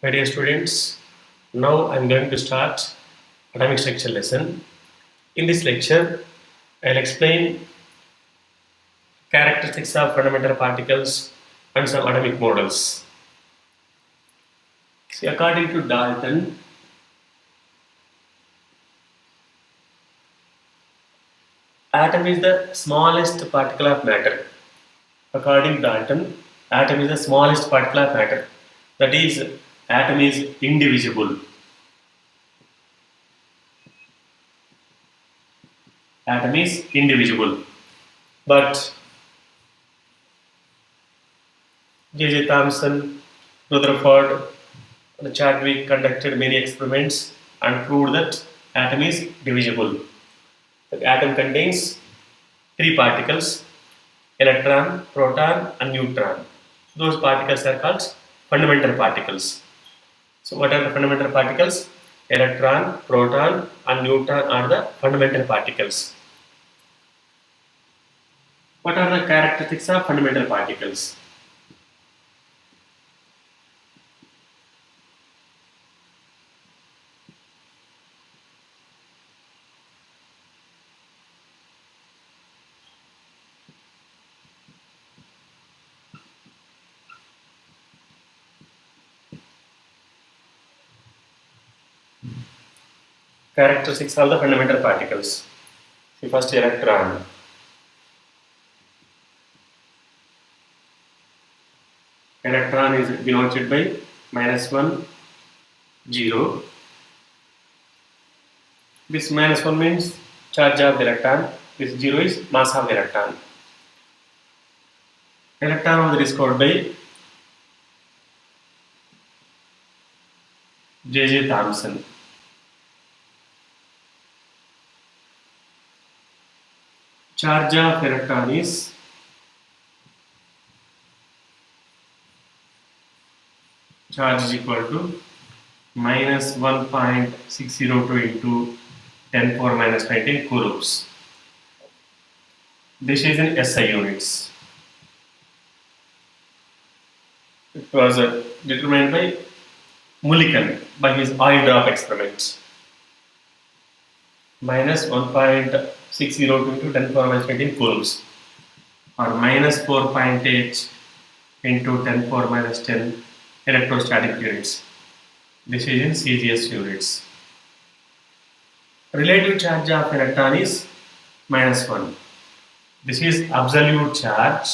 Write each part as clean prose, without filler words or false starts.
My dear students, now I am going to start atomic structure lesson. In this lecture, I will explain characteristics of fundamental particles and some atomic models. See, according to Dalton, atom is the smallest particle of matter. According to Dalton, atom is the smallest particle of matter. That is, atom is indivisible. Atom is indivisible. But J.J. Thomson, Rutherford, and Chadwick conducted many experiments and proved that atom is divisible. The atom contains three particles: electron, proton, and neutron. Those particles are called fundamental particles. So, what are the fundamental particles? Electron, proton, and neutron are the fundamental particles. What are the characteristics of fundamental particles? Characteristics of the fundamental particles. See, first electron. Electron is denoted by -1, 0. This -1 means charge of the electron. This 0 is mass of the electron. Electron was discovered by J.J. Thomson. Charge of electron is charge is equal to -1.602 into 10⁻⁻19 coulombs. This is in SI units. It was determined by Mulliken by his oil drop experiment. -1.602 into 10⁻⁻19 coulombs, or -4.8 into 10⁻⁻10 electrostatic units. This is in CGS units. Relative charge of electron is -1. This is absolute charge.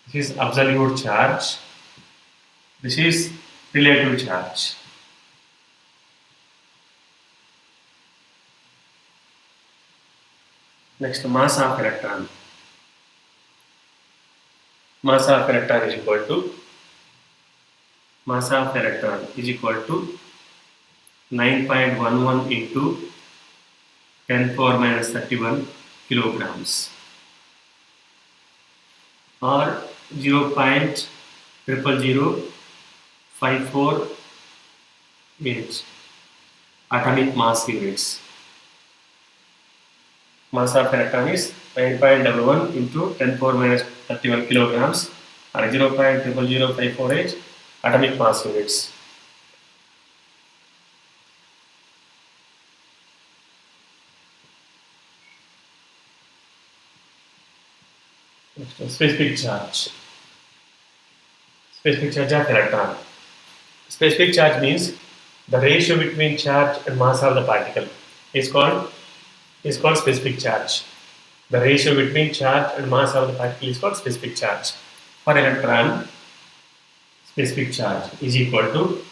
This is absolute charge. This is relative charge. Next, mass of electron. Mass of electron is equal to 9.11 into 10⁻⁻31 kilograms, or 0.000548 atomic mass units. Mass of electron is 9.11 into 10⁻⁻31 kilograms, or 0.000548 atomic mass units. Specific charge. Specific charge of electron. Specific charge means the ratio between charge and mass of the particle is called specific charge. The ratio between charge and mass of the particle is called specific charge. For electron, specific charge is equal to,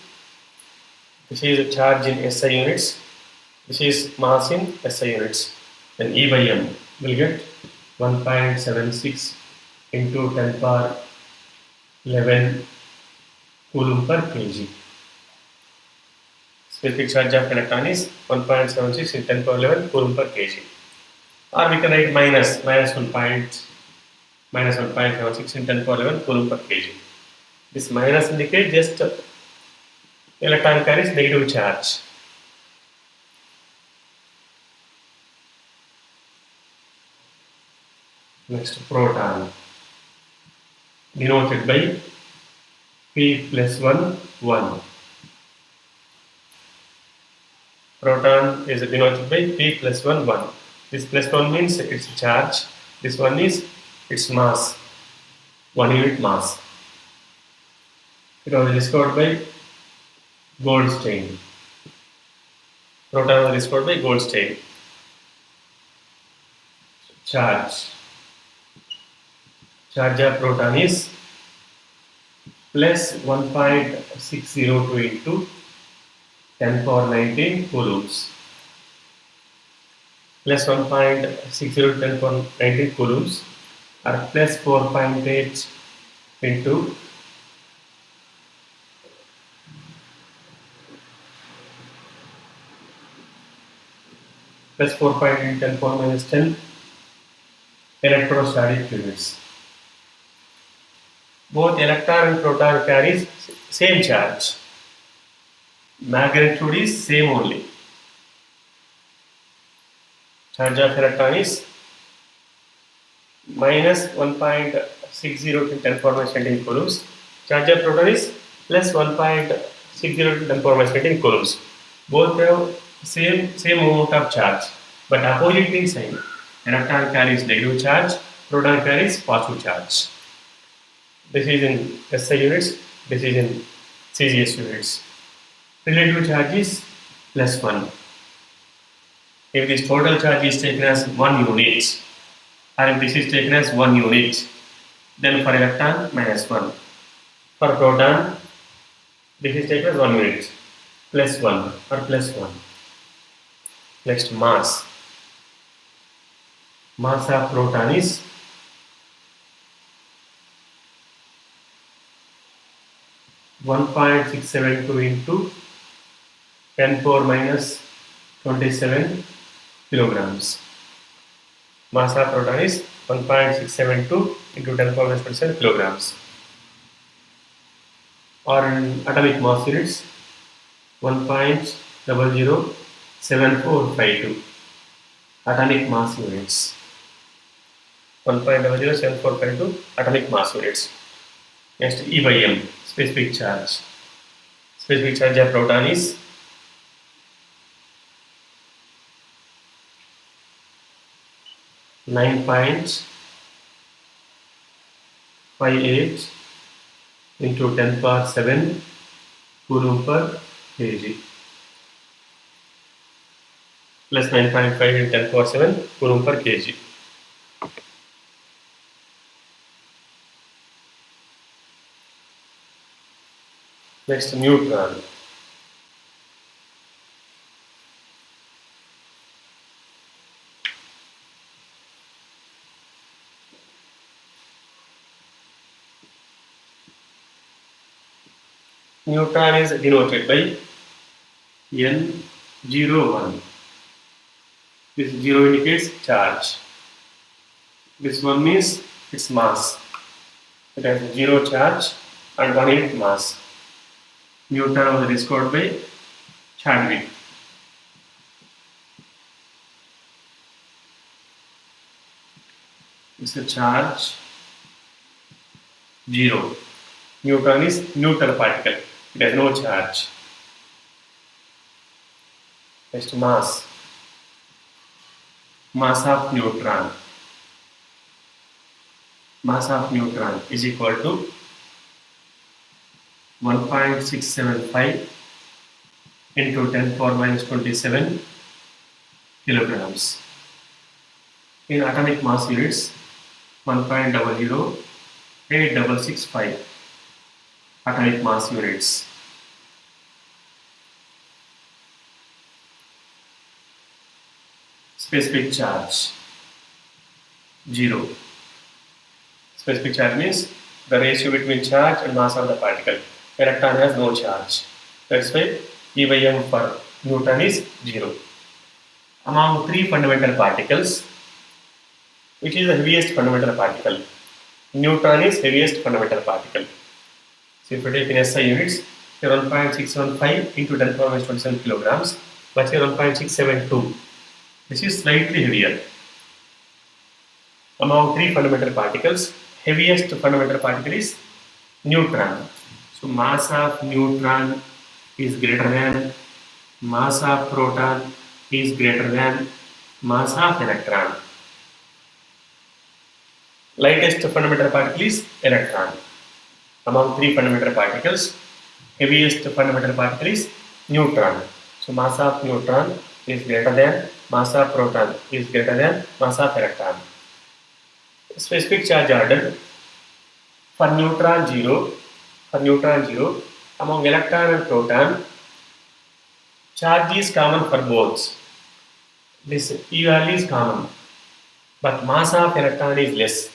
this is charge in SI units, this is mass in SI units. Then E by M will get 1.76 into 10⁻11 coulomb per kg. Specific charge of electron is 1.76 into 10⁻11 coulomb per kg. Or we can write -1.76 into 10⁻11 coulomb per kg. This minus indicates just electron carries negative charge. Next, proton, denoted by P plus 1, 1. Proton is denoted by P plus 1, 1. This plus 1 means its charge. This one is its mass, 1 unit mass. It was discovered by Goldstein. Proton was discovered by Goldstein. Charge. Charge of proton is plus 1.602 into 10 power 19 coulombs. Plus 1.60 10 power 19 coulombs or plus 4.8 into plus 4.8 10 power minus 10 electrostatic units. Both electron and proton carries same charge. Magnitude is same only. Charge of electron is minus 1.60 to 10 power minus 19 coulombs. Charge of proton is plus 1.60 to 10 power minus 19 coulombs. Both have same amount of charge, but opposite in sign. Electron carries negative charge, proton carries positive charge. This is in SI units, this is in CGS units. Relative charge is plus 1. If this total charge is taken as 1 unit, or if this is taken as 1 unit, then for electron minus 1. For proton, this is taken as 1 unit, plus 1 or plus 1. Next, mass. Mass of proton is 1.672 into 10 power minus 27 kilograms. Mass of proton is 1.672 into 10 power minus 27 kilograms. Or in atomic mass units, 1.007452 atomic mass units. 1.007452 atomic mass units. Next, E by M, specific charge. Specific charge of proton is 9.58 into 10 power 7 coulomb per kg. Plus 9.5 into 10 power 7 coulomb per kg. Next, neutron. Neutron is denoted by N01. This 0 indicates charge. This one means its mass. It has 0 charge and 1 unit mass. Neutron was discovered by Chadwick. It's a charge 0. Neutron is neutral particle. It has no charge. Next, mass. Mass of neutron. Mass of neutron is equal to 1.675 into 10 power minus 27 kilograms. In atomic mass units, 1.008665 atomic mass units. Specific charge 0. Specific charge means the ratio between charge and mass of the particle. Electron has no charge. That's why E by M for neutron is 0. Among 3 fundamental particles, which is the heaviest fundamental particle? Neutron is heaviest fundamental particle. So if you take in SI units, 1.615 into 10 power minus 27 kilograms, but here 1.672. This is slightly heavier. Among 3 fundamental particles, heaviest fundamental particle is neutron. So mass of neutron is greater than mass of proton is greater than mass of electron. Lightest fundamental particle is electron. Among three fundamental particles, heaviest fundamental particle is neutron. So mass of neutron is greater than mass of proton is greater than mass of electron. Specific charge order for neutron 0, among electron and proton, charge is common for both. This E value is common, but mass of electron is less.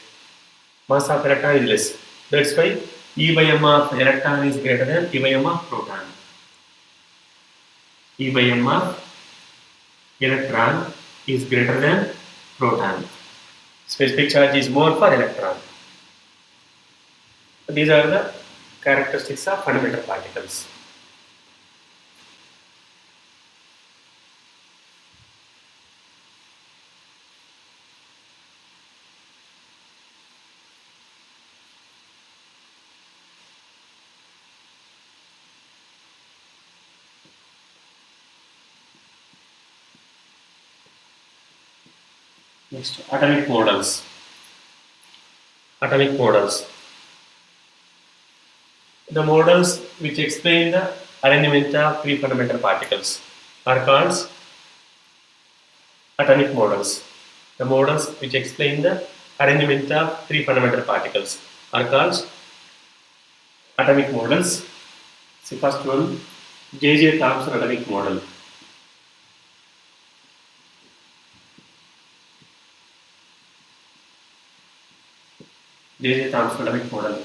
Mass of electron is less. That's why E by m of electron is greater than E by m of proton. E by m of electron is greater than proton. Specific charge is more for electron. These are the characteristics of fundamental particles. Next, atomic models. Atomic models. The models which explain the arrangement of three fundamental particles are called atomic models. The models which explain the arrangement of three fundamental particles are called atomic models. See, first one, J.J. Thomson atomic model. J.J. Thomson atomic model.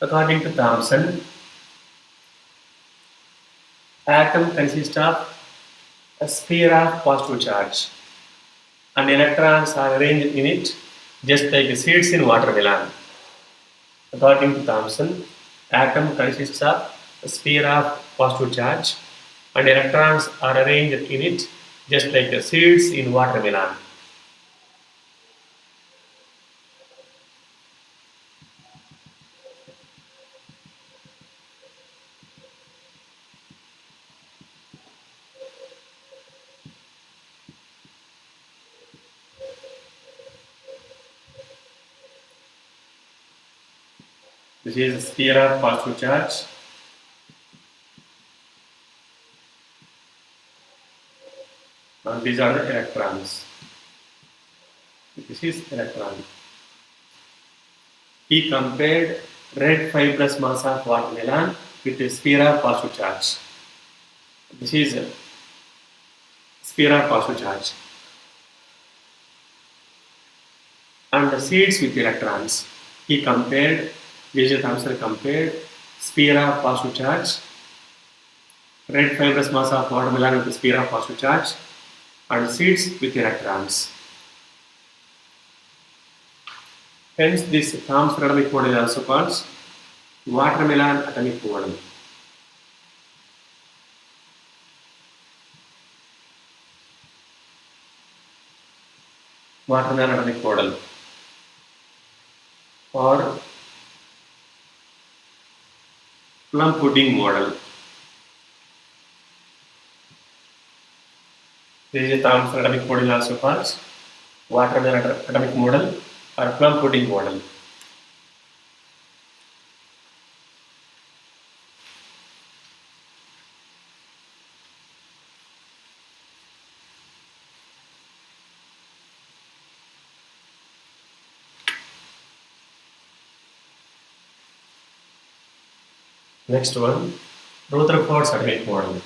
According to Thomson, atom consists of a sphere of positive charge and electrons are arranged in it just like seeds in watermelon. According to Thomson, atom consists of a sphere of positive charge and electrons are arranged in it just like seeds in watermelon. This is a sphere of positive charge. And these are the electrons. This is electron. He compared red fibrous mass of watermelon with a sphere of positive charge. This is a sphere of positive charge. And the seeds with electrons. He compared, J.J. Thomson compared sphere of positive charge, red fibrous mass of watermelon with a sphere of positive charge, and seeds with electrons. Hence, this Thomson atomic model is also called watermelon atomic model. Watermelon atomic model or plum pudding model. This is a Thomson atomic model also called watermelon atomic model or plum pudding model. Next one, Rutherford's atomic model.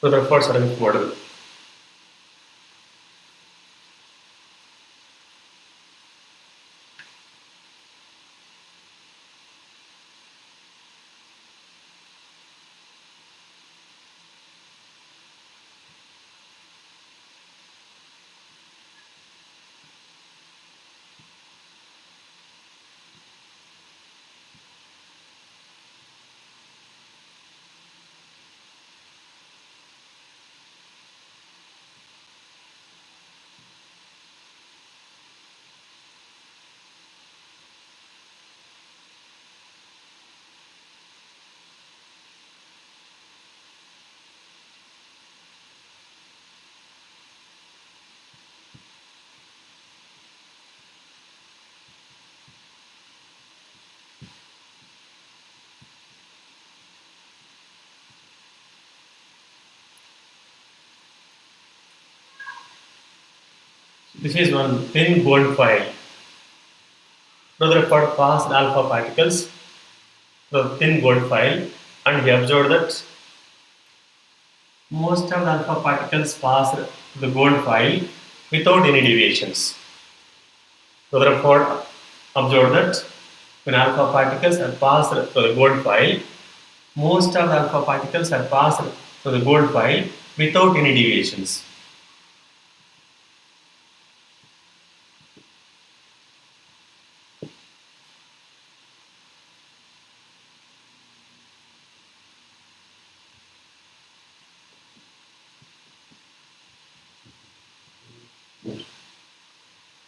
Rutherford's atomic model. This is one thin gold foil. Rutherford passed alpha particles through the thin gold foil, and he observed that most of the alpha particles pass the gold foil without any deviations. Rutherford observed that when alpha particles are passed through the gold foil, most of the alpha particles are passed through the gold foil without any deviations.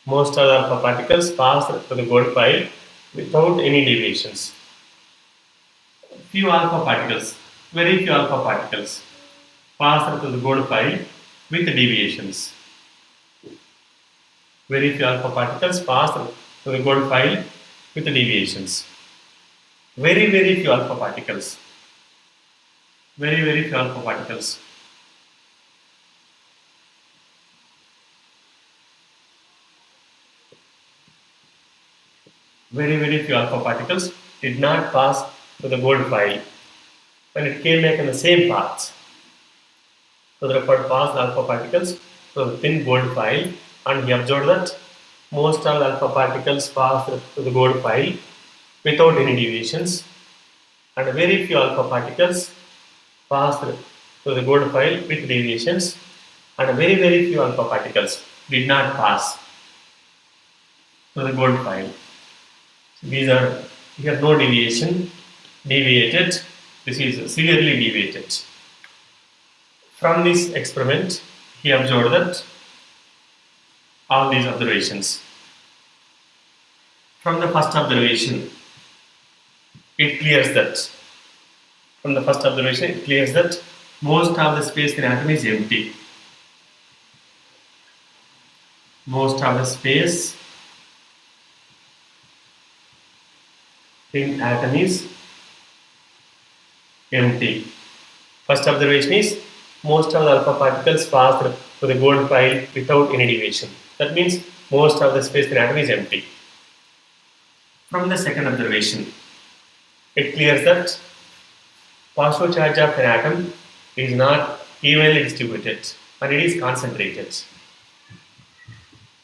Most of the alpha particles pass through the gold foil without any deviations. Few alpha particles, very few alpha particles, pass through the gold foil with deviations. Very few alpha particles pass through the gold foil with deviations. Very few alpha particles. Very few alpha particles. Very few alpha particles did not pass through the gold foil when it came back in the same paths. So therefore passed alpha particles through the thin gold foil, and he observed that most of the alpha particles passed through the gold foil without any deviations, and very few alpha particles passed through the gold foil with deviations, and very few alpha particles did not pass through the gold foil. These are here no deviation, deviated. This is severely deviated. From this experiment, he observed that all these observations. From the first observation, it clears that. From the first observation, it clears that most of the space in atom is empty. Most of the space in atom is empty. First observation is most of the alpha particles pass through the gold foil without any deviation. That means most of the space in atom is empty. From the second observation, it clears that positive charge of an atom is not evenly distributed and it is concentrated.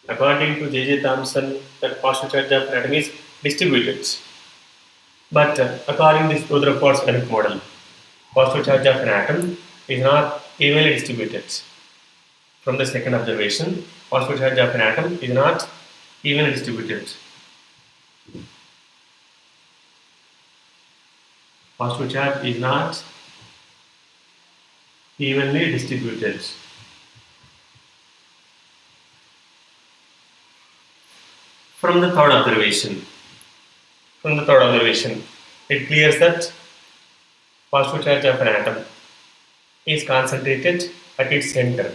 According to J.J. Thomson, that positive charge of an atom is distributed. But according to this Rutherford's atomic model, positive charge of an atom is not evenly distributed. From the second observation, positive charge of an atom is not evenly distributed. Positive charge is not evenly distributed. From the third observation, it clears that positive charge of an atom is concentrated at its center.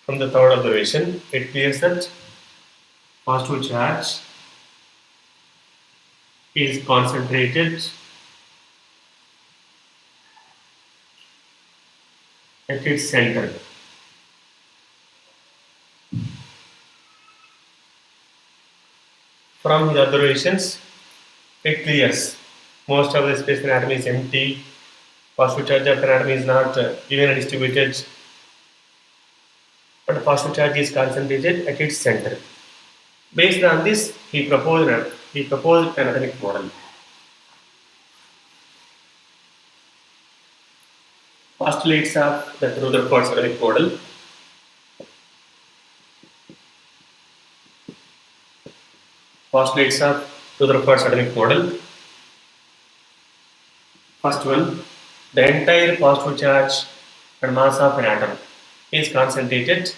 From the third observation, it clears that positive charge is concentrated at its center. From the observations, it clears most of the space in atom is empty, positive charge of an atom is not evenly distributed, but positive charge is concentrated at its center. Based on this, he proposed an atomic model. Postulates of the Rutherford's atomic model. Postulates of Rutherford's atomic model. First one, the entire positive charge and mass of an atom is concentrated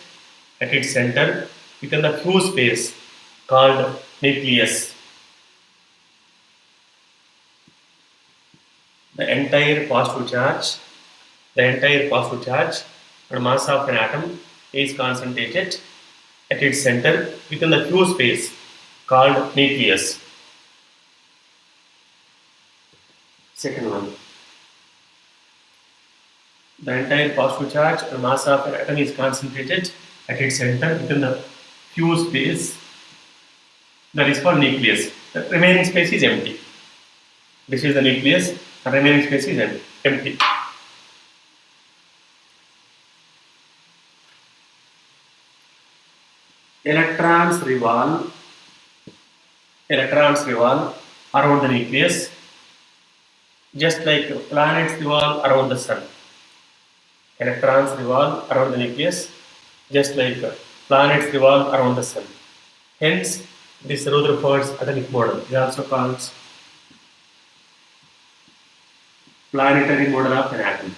at its center within the fuse space called nucleus. The entire positive charge and mass of an atom is concentrated at its center within the fuse space called nucleus. Second one, the entire positive charge and mass of an atom is concentrated at its center within the few space, that is called nucleus. The remaining space is empty. This is the nucleus, the remaining space is empty. Electrons revolve around the nucleus just like planets revolve around the sun. Electrons revolve around the nucleus just like planets revolve around the sun. Hence, this Rutherford's atomic model is also called planetary model of an atom.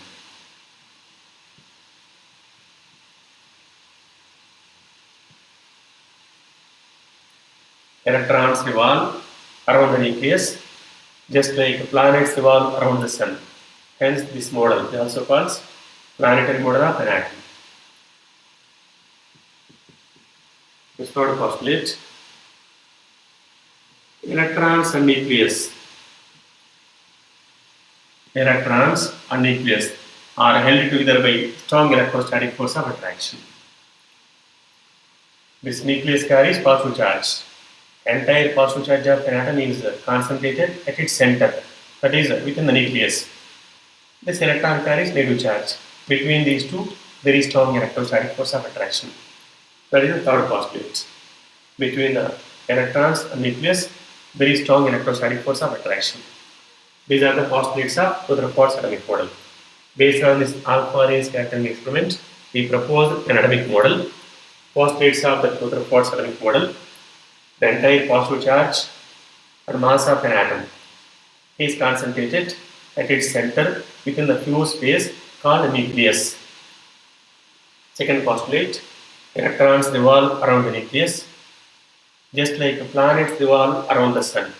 Electrons revolve around the nucleus just like planets revolve around the sun. Hence, this model is also called planetary model of an atom. This third postulate: electrons and nucleus. Electrons and nucleus are held together by strong electrostatic force of attraction. This nucleus carries positive charge. Entire positive charge of an atom is concentrated at its center, that is within the nucleus. This electron carries negative charge. Between these two, there is strong electrostatic force of attraction. That is the third postulate. Between the electrons and nucleus, there is strong electrostatic force of attraction. These are the postulates of Rutherford's atomic model. Based on this alpha-array scattering experiment, we proposed an atomic model. Postulates of the Rutherford's atomic model: the entire positive charge and mass of an atom is concentrated at its center within the fused space called the nucleus. Second postulate: electrons revolve around the nucleus just like planets revolve around the sun.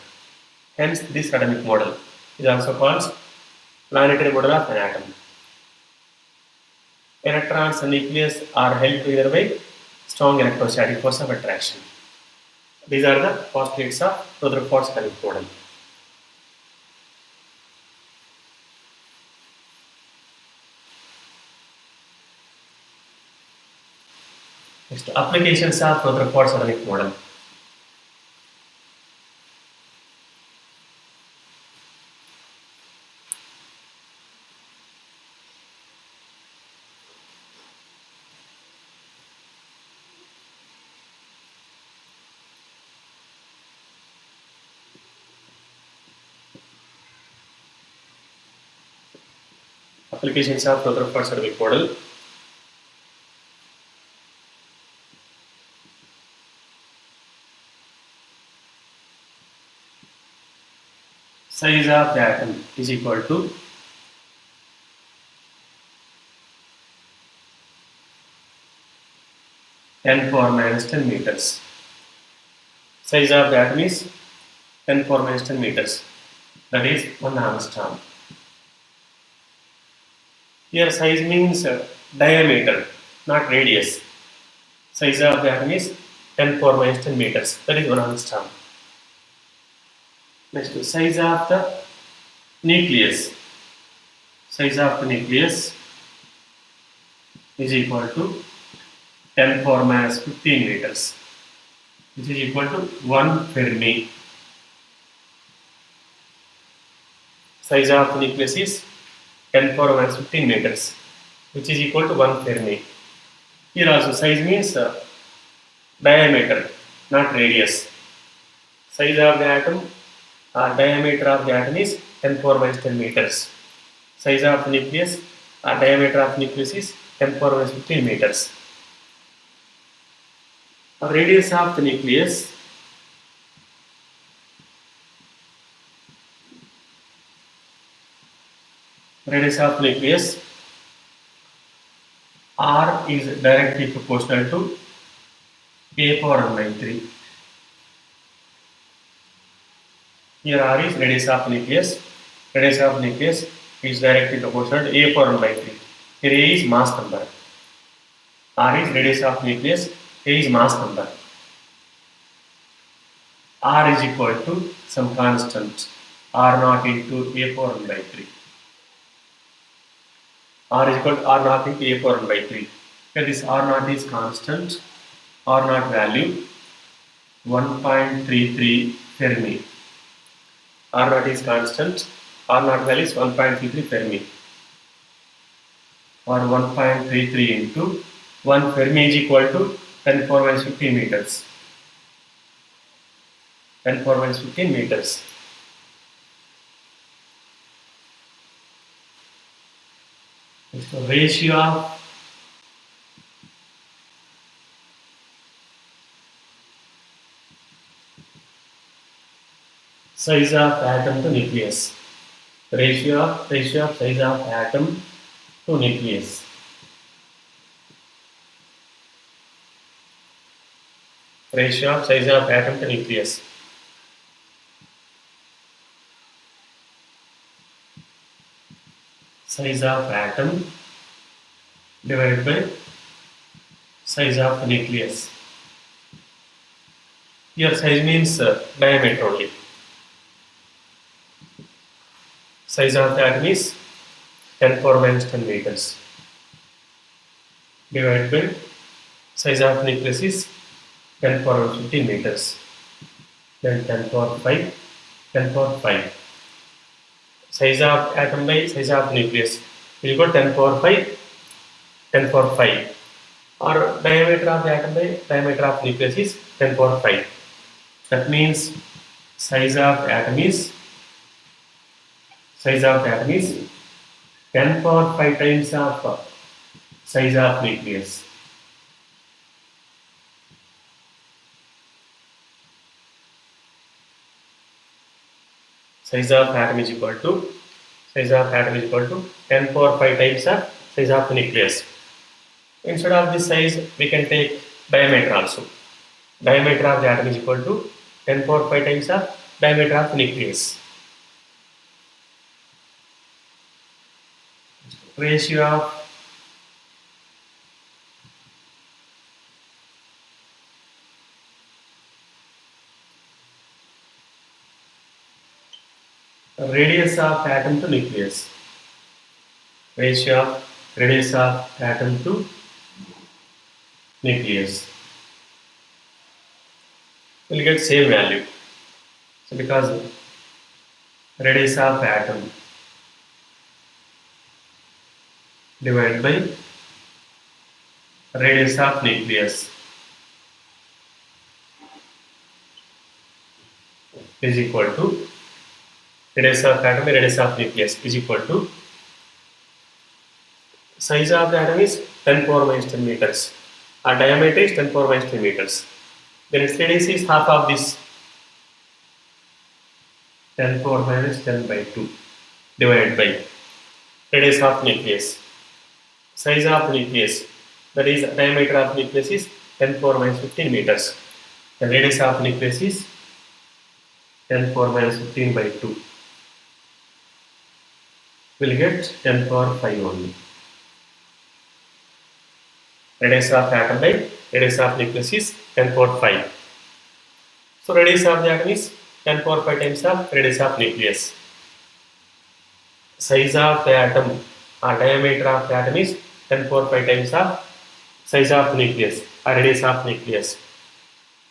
Hence, this atomic model is also called planetary model of an atom. Electrons and nucleus are held together by strong electrostatic force of attraction. These are the postulates of Rutherford's atomic model. Next, applications of Rutherford's atomic model. Applications of Rutherford's atomic model. Size of the atom is equal to (10⁻⁻10 meters. Size of the atom is 10⁻⁻10 meters. That is 1 angstrom. Here size means diameter, not radius. Size of the atom is 10⁻⁻10 meters. That is 1 angstrom. Next, size of the nucleus. Size of the nucleus is equal to 10⁻⁻15 meters, which is equal to 1 Fermi. Size of the nucleus is 10⁻⁻15 meters, which is equal to 1 Fermi. Here also size means diameter, not radius. Size of the atom or diameter of the atom is 10⁻⁻10 meters. Size of the nucleus or diameter of the nucleus is 10⁻⁻15 meters. Radius of the nucleus R is directly proportional to a power n by 3. Here R is radius of nucleus. Radius of nucleus is directly proportional to a power n by 3. Here A is mass number. R is radius of nucleus. A is mass number. R is equal to some constant R0 into a power n by 3. R is equal to R0 into a power n by 3. Here this R0 is constant. R naught value 1.33 Fermi. R naught is constant. R naught value is 1.33 Fermi, or 1.33 into 1 Fermi is equal to 10 power minus 15 meters. 10 power minus 15 meters. So ratio of size of atom to nucleus. Ratio of size of atom to nucleus. Ratio of size of atom to nucleus. Size of atom divided by size of nucleus. Here size means diameter only. Size of the atom is 10 power minus 10 meters divided by size of nucleus is 10 power 15 meters. Then 10 power 5, 10 power 5. Size of atom by size of nucleus will go 10 power 5, 10 power 5. Or diameter of the atom by diameter of nucleus is 10 power 5. That means size of atom is 10 power 5 times of size of nucleus. Size of atom is equal to 10 power 5 times of size of nucleus. Instead of this size, we can take diameter also. Diameter of the atom is equal to 10 power 5 times of diameter of nucleus. Ratio of radius of atom to nucleus. Ratio of radius of atom to nucleus. We'll get same value. So because radius of atom divided by radius of nucleus is equal to radius of atom by radius of nucleus is equal to size of the atom is 10 power minus 10 meters. Our diameter is 10 power minus 10 meters. Then its radius is half of this 10 power minus 10 by 2 divided by radius of nucleus. Size of nucleus, that is diameter of nucleus is 10 power minus 15 meters. The radius of nucleus is 10 power minus 15 by 2. We'll get 10 power 5 only. Radius of atom by radius of nucleus is 10 power 5. So radius of the atom is 10 power 5 times of radius of nucleus. Size of the atom or diameter of the atom is 10 power 5 times of size of nucleus or radius of nucleus.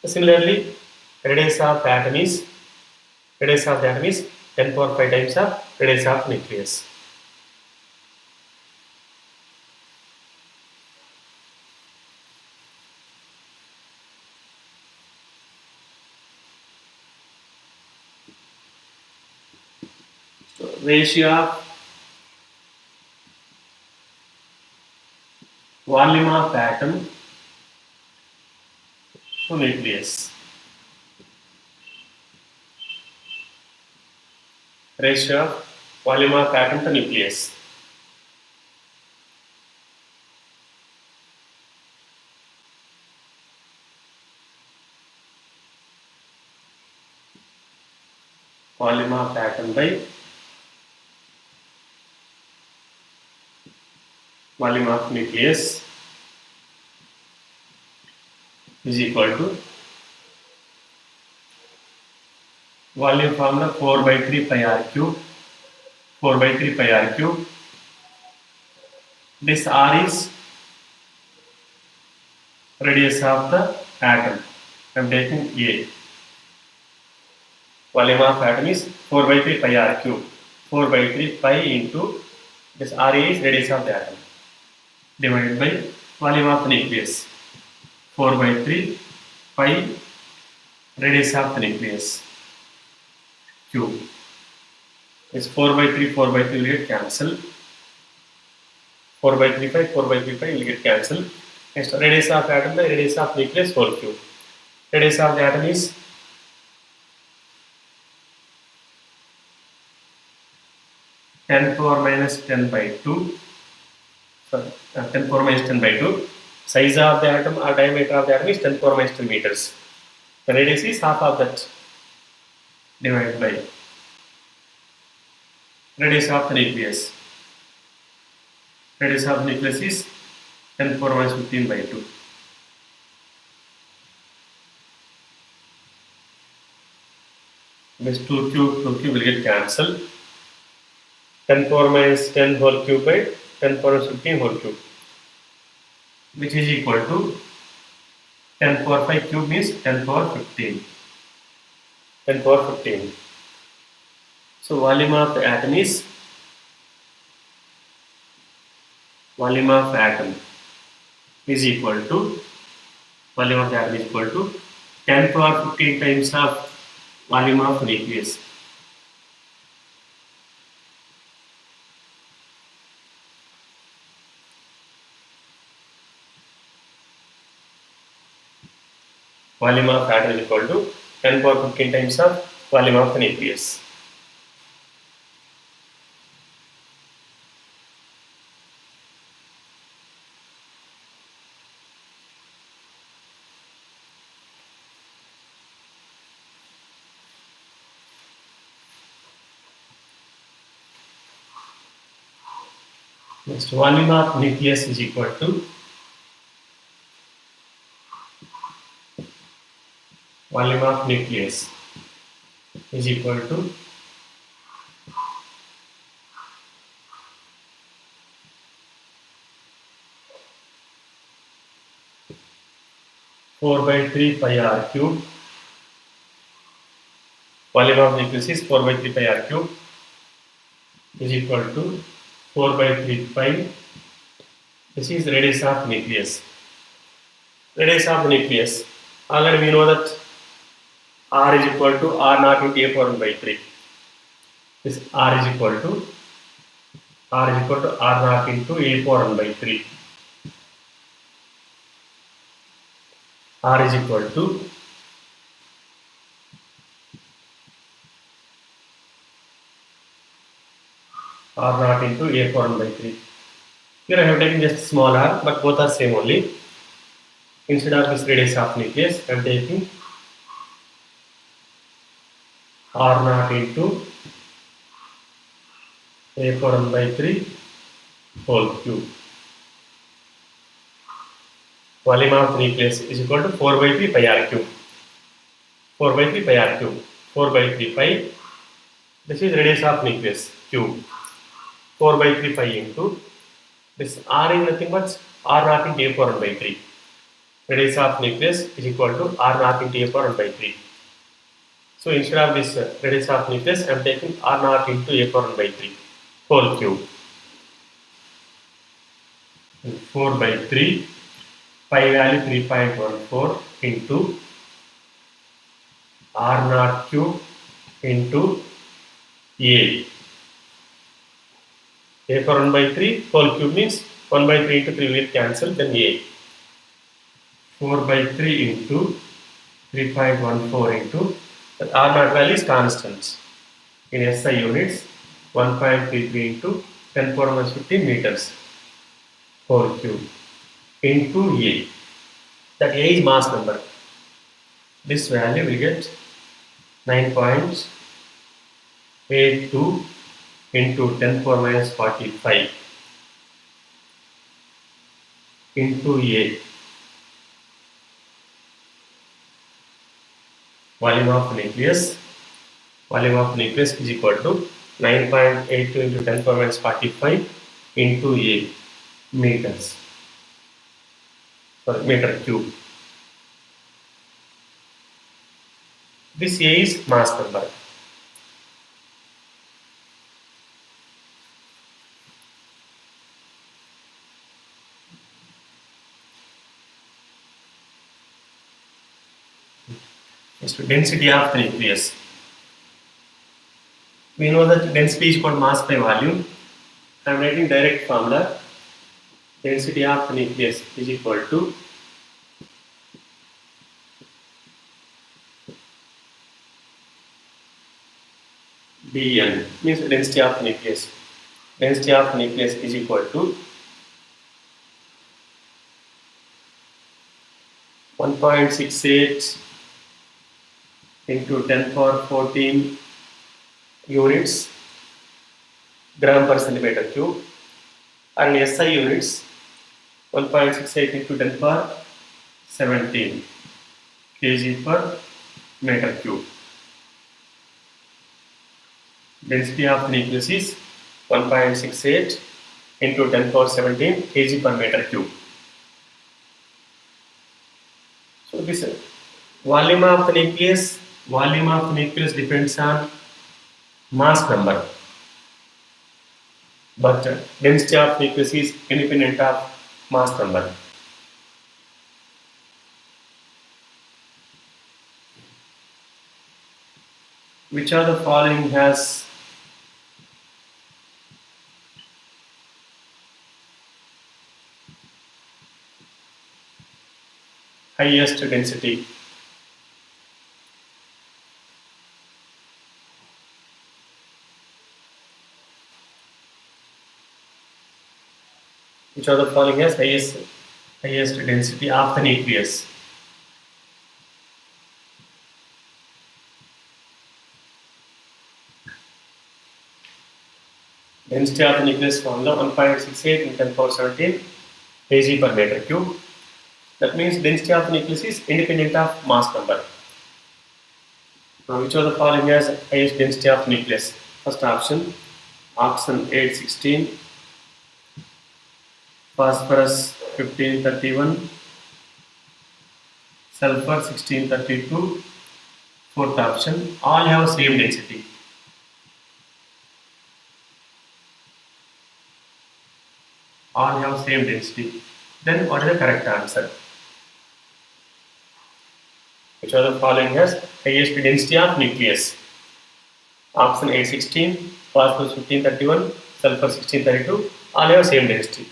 Similarly, radius of the atom is 10 power 5 times of radius of nucleus. So ratio of volume of atom to nucleus. Ratio of volume of atom to nucleus. Volume of atom by volume of nucleus is equal to volume formula 4 by 3 pi r cube. 4 by 3 pi r cube. This r is radius of the atom. I am taking A. Volume of atom is 4 by 3 pi r cube. 4 by 3 pi into this Ra is radius of the atom divided by volume of the nucleus. 4 by 3 pi radius of the nucleus cube. This 4 by 3 will get cancelled. 4 by 3 pi, 4 by 3 pi will get cancelled. Next, radius of atom by radius of nucleus whole cube. Radius of the atom is 10 power minus 10 by 2. Sorry, 10 power minus 10 by 2. Size of the atom or diameter of the atom is 10 power minus 10 meters. The radius is half of that divided by radius of the nucleus. Radius of the nucleus is 10 power minus 15 by 2. This 2 cube will get cancelled. 10 power minus 10 whole cube by 10 power minus 15 whole cube, which is equal to 10 power 5 cube means 10 power 15. 10 power 15. So volume of the atom is equal to 10 power 15 times of volume of nucleus. Volume of atom is equal to 10 power 15 times of volume of the nucleus. Next, volume of nucleus is equal to volume of nucleus is equal to 4 by 3 pi r cube. Volume of nucleus is 4 by 3 pi r cube is equal to 4 by 3 pi. This is radius of nucleus. Radius of the nucleus. Already we know that R is equal to R naught into A power 1 by 3. This R is equal to R naught into A power 1 by 3. R is equal to R naught into A power 1 by 3. Here I have taken just small r, but both are same only. Instead of this radius of nucleus, I am taking R naught into A power 1 by 3 whole cube. Volume of the nucleus is equal to 4 by 3 pi r cube. 4 by 3 pi r cube. 4 by 3 pi. This is radius of nucleus cube. 4 by 3 pi into this R is nothing but R naught into A power 1 by 3. Radius of nucleus is equal to R naught into A power 1 by 3. So instead of this radius of nucleus, I am taking R naught into A power 1 by 3 whole cube. And 4 by 3 pi value 3.14 into R naught cube into A. A power 1 by 3 whole cube means 1 by 3 into 3 will cancel, then A. 4 by 3 into 3.14 into R naught value is constant in SI units, 1.33 into 10 power minus 15 meters whole cube into A. That A is mass number. This value will get 9.82 into 10 power minus 45 into A. Volume of nucleus is equal to 9.82 into 10 power minus 45 into A meters. Sorry, meter cube. This A is mass number. Is to density of the nucleus. We know that density is called mass by volume. I am writing direct formula. Density of the nucleus is equal to dN, means density of the nucleus. Density of the nucleus is equal to 1.68 into 10 power 14 units gram per centimeter cube, and SI units 1.68 into 10 power 17 kg per meter cube. Density of the nucleus is 1.68 into 10 power 17 kg per meter cube. So this volume of the nucleus depends on mass number, but density of nucleus is independent of mass number. Which of the following has highest density? Which of the following has highest density of the nucleus? Density of the nucleus formula 1.68 in 10 power 17 kg per meter cube. That means density of the nucleus is independent of mass number. Now, which of the following has highest density of nucleus? First option, oxygen 816, phosphorus 1531, sulfur 1632. Fourth option, all have same density. All have same density. Then what is the correct answer? Which of the following has highest density of nucleus? Oxygen 816, phosphorus 1531, sulfur 1632. All have same density.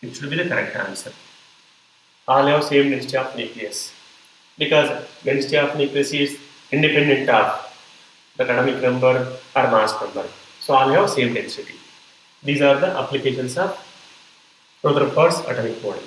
It should be the correct answer. All have same density of nucleus, because density of nucleus is independent of the atomic number or mass number. So all have same density. These are the applications of Rutherford's atomic model.